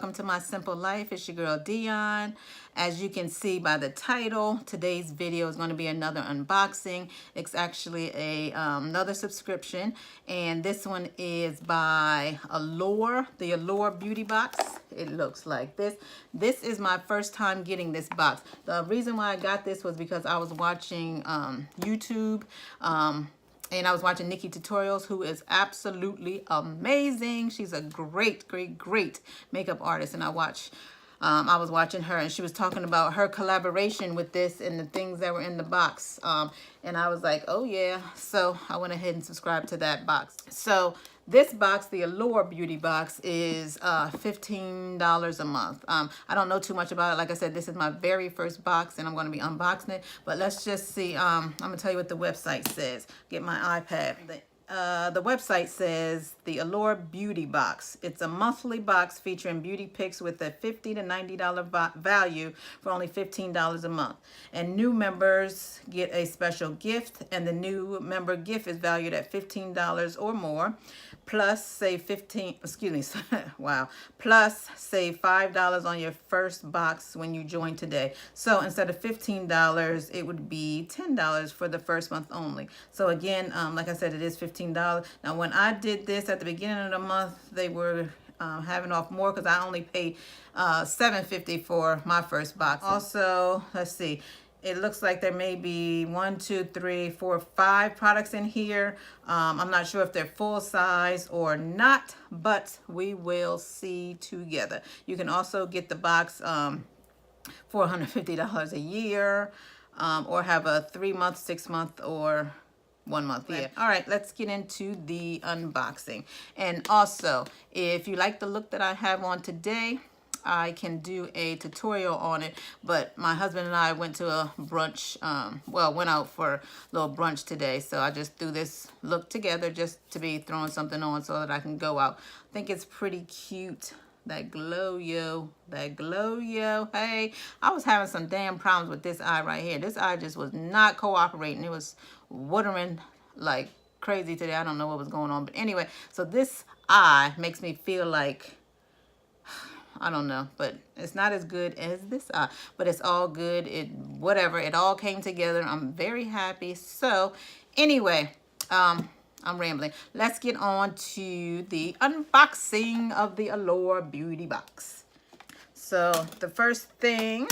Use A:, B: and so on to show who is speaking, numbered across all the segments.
A: welcome to My Simple Life. It's your girl Dionne. As you can see by the title, today's video is going to be another unboxing. It's actually another subscription, and this one is by Allure, the Allure Beauty Box. It looks like this. This is my first time getting this box. The reason why I got this was because I was watching YouTube. And I was watching Nikki Tutorials, who is absolutely amazing. She's a great makeup artist. And I was watching her, and she was talking about her collaboration with this and the things that were in the box. And I was like, oh yeah. So I went ahead and subscribed to that box. So this box, the Allure Beauty Box, is $15 a month. I don't know too much about it. Like I said, this is my very first box, and I'm going to be unboxing it. But let's just see. I'm going to tell you what the website says. Get my iPad. The website says the Allure Beauty Box. It's a monthly box featuring beauty picks with a $50 to $90 value for only $15 a month. And new members get a special gift, and the new member gift is valued at $15 or more. Plus save plus save $5 on your first box when you join today. So instead of $15, it would be $10 for the first month only. So again, like I said, it is $15. Now when I did this at the beginning of the month, they were having off more because I only paid $7.50 for my first box. Also, let's see. It looks like there may be 1, 2, 3, 4, 5 products in here. I'm not sure if they're full size or not, but we will see together. You can also get the box for $150 a year, or have a 3-month, 6-month, or 1 month. Yeah. All right, let's get into the unboxing. And also, if you like the look that I have on today, I can do a tutorial on it, but my husband and I went to a brunch, went out for a little brunch today, so I just threw this look together just to be throwing something on so that I can go out. I think it's pretty cute. That glow, yo. That glow, yo. Hey, I was having some damn problems with this eye right here. This eye just was not cooperating. It was watering like crazy today. I don't know what was going on, but anyway, so this eye makes me feel like, I don't know, but it's not as good as this eye, but it's all good. Whatever, it all came together. I'm very happy. So anyway, I'm rambling. Let's get on to the unboxing of the Allure Beauty Box. So the first thing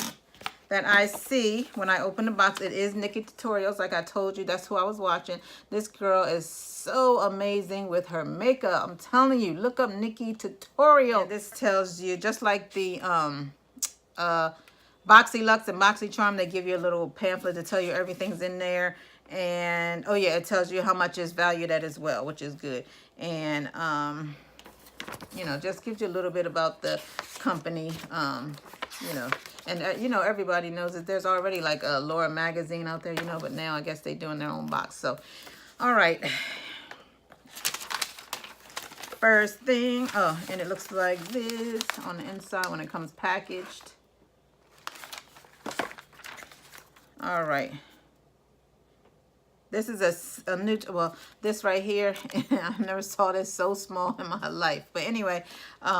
A: that I see when I open the box, it is Nikki Tutorials. Like I told you, that's who I was watching. This girl is so amazing with her makeup. I'm telling you, look up Nikki Tutorial. And this tells you, just like the Boxy Lux and Boxy Charm, they give you a little pamphlet to tell you everything's in there. And oh yeah, it tells you how much it's valued at as well, which is good. And you know, just gives you a little bit about the company, you know. And, you know, everybody knows that there's already like a Laura magazine out there, you know, but now I guess they're doing their own box. So, all right. First thing, oh, and it looks like this on the inside when it comes packaged. All right. This is a new, well, this right here, I never saw this so small in my life. But anyway,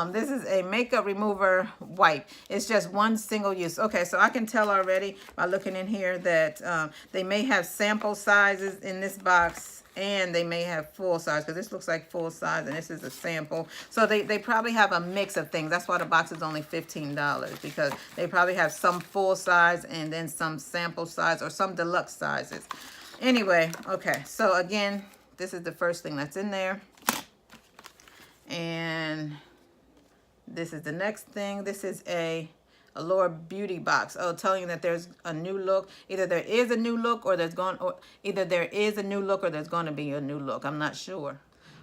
A: this is a makeup remover wipe. It's just one single use. Okay, so I can tell already by looking in here that they may have sample sizes in this box, and they may have full size, because this looks like full size and this is a sample. So they probably have a mix of things. That's why the box is only $15, because they probably have some full size and then some sample size or some deluxe sizes. Anyway, okay, so again, this is the first thing that's in there. And this is the next thing. This is a Allure Beauty Box. Oh, telling you that there's a new look. Either there is a new look or there's going to be a new look. I'm not sure.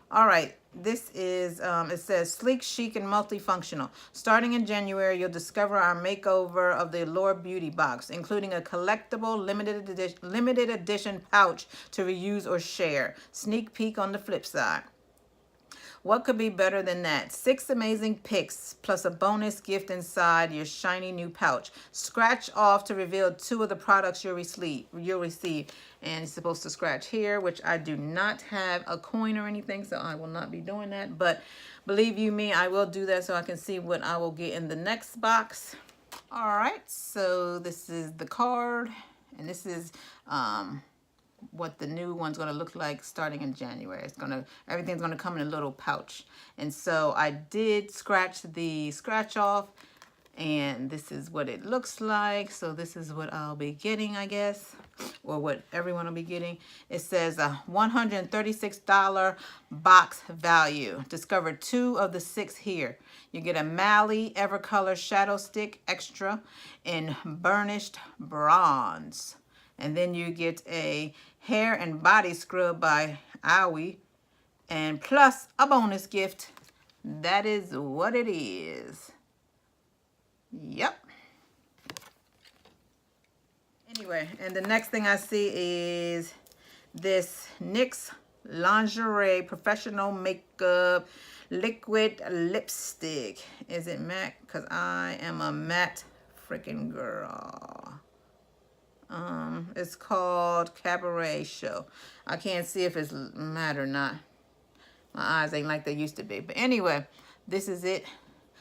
A: All right, this is, it says sleek, chic, and multifunctional. Starting in January, you'll discover our makeover of the Allure Beauty Box, including a collectible limited edition pouch to reuse or share. Sneak peek on the flip side. What could be better than that? 6 amazing picks plus a bonus gift inside your shiny new pouch. Scratch off to reveal 2 of the products you'll receive. And you're supposed to scratch here, which I do not have a coin or anything, so I will not be doing that. But believe you me, I will do that so I can see what I will get in the next box. All right, so this is the card, and this is what the new one's going to look like starting in January. Everything's going to come in a little pouch. And so I did scratch the scratch off, and this is what it looks like. So this is what I'll be getting, I guess, or what everyone will be getting. It says a $136 box value. Discover 2 of the 6 here. You get a Mally Evercolor Shadow Stick Extra in burnished bronze. And then you get a hair and body scrub by Owie, and plus a bonus gift. That is what it is. Yep. Anyway, and the next thing I see is this NYX Lingerie Professional Makeup Liquid Lipstick. Is it matte? Because I am a matte freaking girl. It's called Cabaret Show. I can't see if it's matte or not. My eyes ain't like they used to be. But anyway, this is it.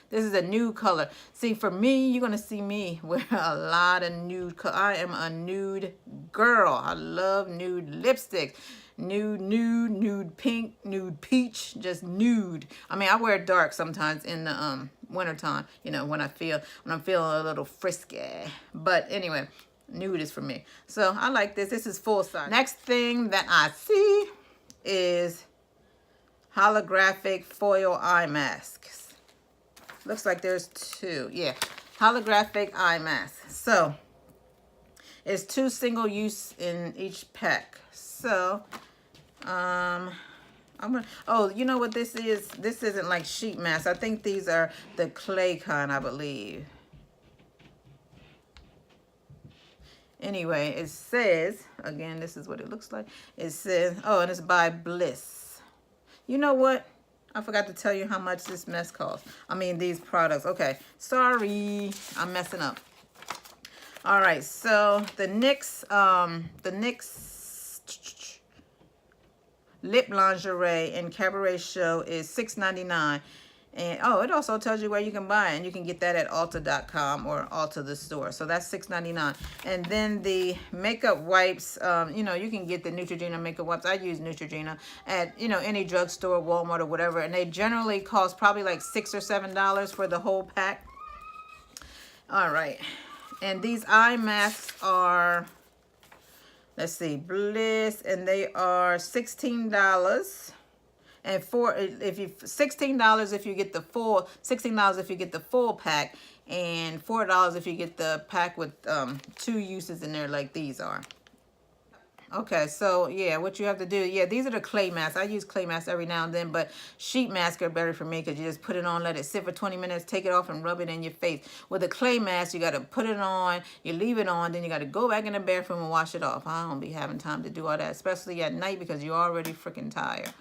A: This is a nude color. See, for me, you're going to see me wear a lot of nude color. I am a nude girl. I love nude lipstick. Nude pink, nude peach, just nude. I mean, I wear dark sometimes in the wintertime, you know, when I'm feeling a little frisky. But anyway, nude is for me. So I like this. This is full size. Next thing that I see is holographic foil eye masks. Looks like there's 2. Yeah, holographic eye mask. So it's 2 single use in each pack. So I'm gonna, oh, you know what this is? This isn't like sheet mask. I think these are the clay kind, I believe. Anyway, it says, again, this is what it looks like. It says, oh, and it's by Bliss. You know what? I forgot to tell you how much this mess costs. I mean, these products. Okay, sorry, I'm messing up. All right, so the NYX Lip Lingerie in Cabaret Show is $6.99. And oh, it also tells you where you can buy it, and you can get that at Ulta.com or Ulta the store. So that's $6.99. And then the makeup wipes, you know, you can get the Neutrogena makeup wipes. I use Neutrogena at, you know, any drugstore, Walmart or whatever, and they generally cost probably like $6 or $7 for the whole pack. All right, and these eye masks are, let's see, Bliss, and they are $16. And $16 if you get the full, $16 if you get the full pack, and $4 if you get the pack with 2 uses in there like these are. Okay, so yeah, what you have to do, yeah, these are the clay masks. I use clay masks every now and then, but sheet masks are better for me because you just put it on, let it sit for 20 minutes, take it off, and rub it in your face. With a clay mask, you got to put it on, you leave it on, then you got to go back in the bathroom and wash it off. I don't be having time to do all that, especially at night because you're already freaking tired.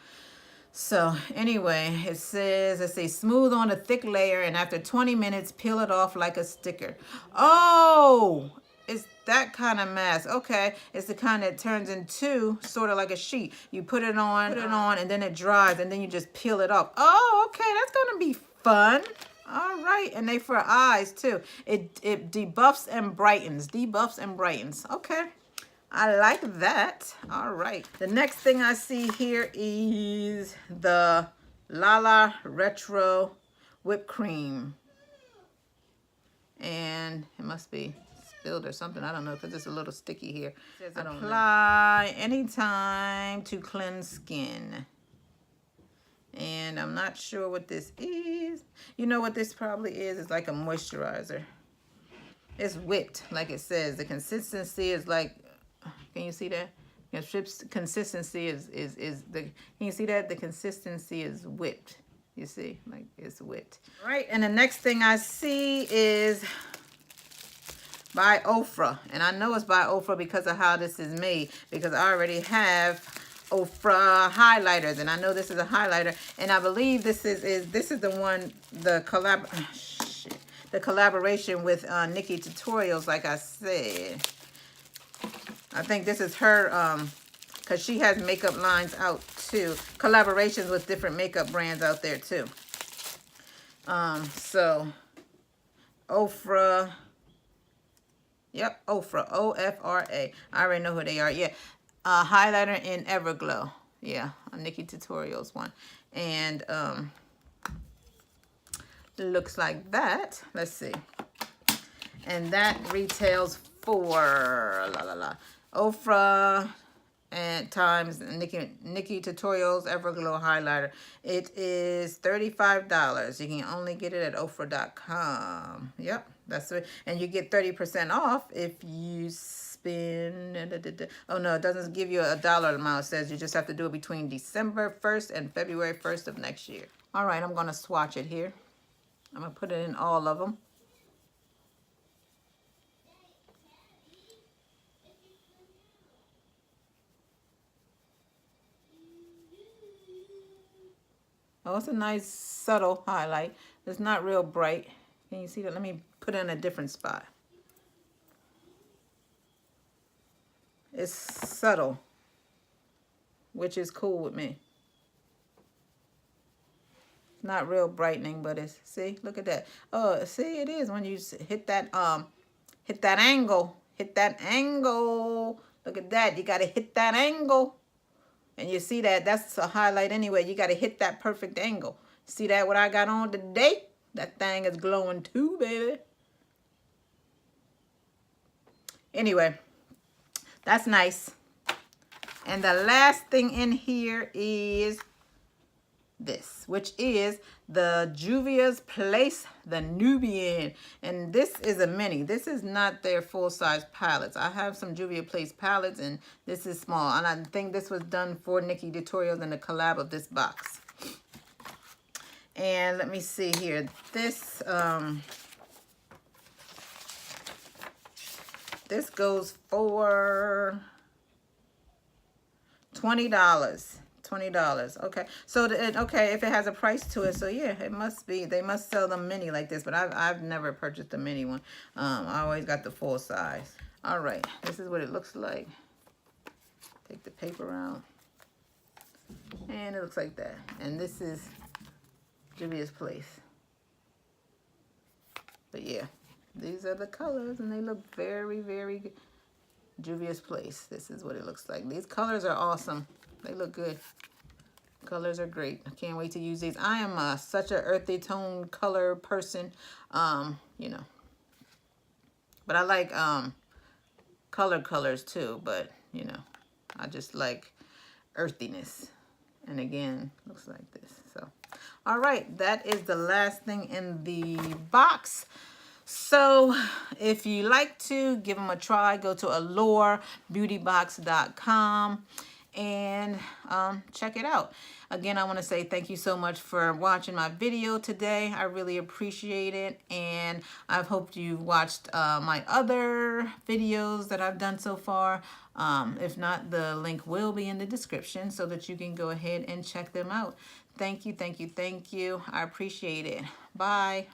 A: So anyway, it says, let's see, smooth on a thick layer, and after 20 minutes, peel it off like a sticker. Oh, it's that kind of mask. Okay, it's the kind that turns into sort of like a sheet. You put it on, and then it dries, and then you just peel it off. Oh, okay, that's gonna be fun. All right, and they for eyes too. It debuffs and brightens, Okay. I like that. All right. The next thing I see here is the Lala Retro Whipped Cream. And it must be spilled or something. I don't know because it's a little sticky here. It says apply anytime to cleanse skin. And I'm not sure what this is. You know what this probably is? It's like a moisturizer. It's whipped, like it says. The consistency is like, can you see that? Consistency is the, can you see that? The consistency is whipped. You see, like it's whipped. All right, and the next thing I see is by Ofra. And I know it's by Ofra because of how this is made, because I already have Ofra highlighters, and I know this is a highlighter, and I believe this is the one, the collaboration with Nikki Tutorials, like I said. I think this is her, because she has makeup lines out too, collaborations with different makeup brands out there too. So Ofra, yep, Ofra, O-F-R-A. I already know who they are. Yeah, highlighter in Everglow. Yeah, a Nikki Tutorials one, and looks like that. Let's see, and that retails for Ofra and times Nikki Tutorials Everglow highlighter. It is $35. You can only get it at Ofra.com. Yep, that's it. And you get 30% off if you spend. Oh no, it doesn't give you a dollar amount. It says you just have to do it between December 1st and February 1st of next year. All right, I'm going to swatch it here. I'm going to put it in all of them. Oh, it's a nice subtle highlight. It's not real bright. Can you see that? Let me put it in a different spot. It's subtle, which is cool with me. It's not real brightening, but it's, see, look at that. Oh, see, it is when you hit that angle. Hit that angle. Look at that. You got to hit that angle. And you see that, that's a highlight anyway. You got to hit that perfect angle. See that what I got on today? That thing is glowing too, baby. Anyway, that's nice. And the last thing in here is this, which is the Juvia's Place, the Nubian. And this is a mini. This is not their full-size palettes. I have some Juvia Place palettes, and this is small. And I think this was done for Nikki Tutorials in the collab of this box. And let me see here. This this goes for $20. $20. Okay, so okay, if it has a price to it, so yeah, it must be, they must sell them mini like this, but I've never purchased a mini one. I always got the full size. All right, this is what it looks like. Take the paper out, and it looks like that. And this is Juvia's Place. But yeah, these are the colors, and they look very, very good. Juvia's Place. This is what it looks like. These colors are awesome. They look good. Colors are great. I can't wait to use these. I am such an earthy tone color person, you know. But I like colored colors too, but you know, I just like earthiness. And again, looks like this. So, all right, that is the last thing in the box. So if you like to give them a try, go to allurebeautybox.com and check it out. Again, I want to say thank you so much for watching my video today. I really appreciate it, and I hope you've watched my other videos that I've done so far. If not, the link will be in the description so that you can go ahead and check them out. Thank you, thank you, thank you. I appreciate it. Bye.